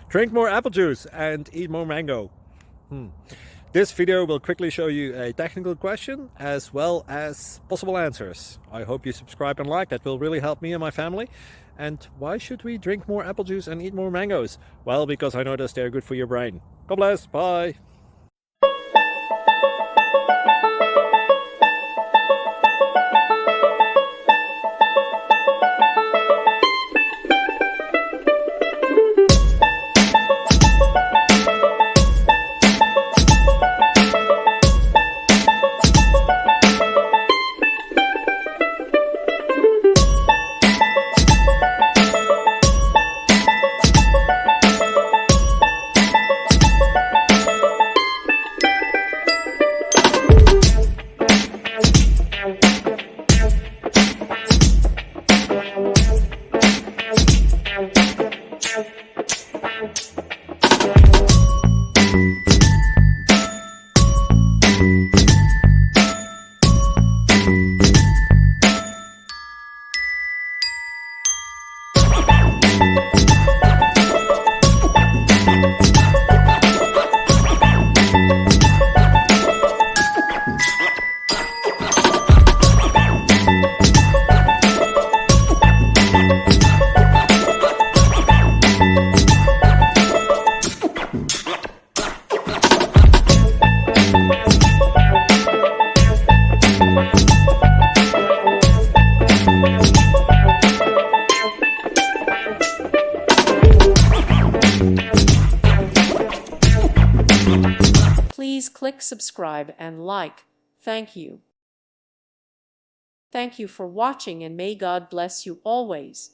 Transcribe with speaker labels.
Speaker 1: Drink more apple juice and eat more mango. This video will quickly show you a technical question as well as possible answers. I hope you subscribe and like, that will really help me and my family. And why should we drink more apple juice and eat more mangoes? Well, because I noticed they're good for your brain. God bless, bye.
Speaker 2: Please click subscribe and like. Thank you. Thank you for watching, and may God bless you always.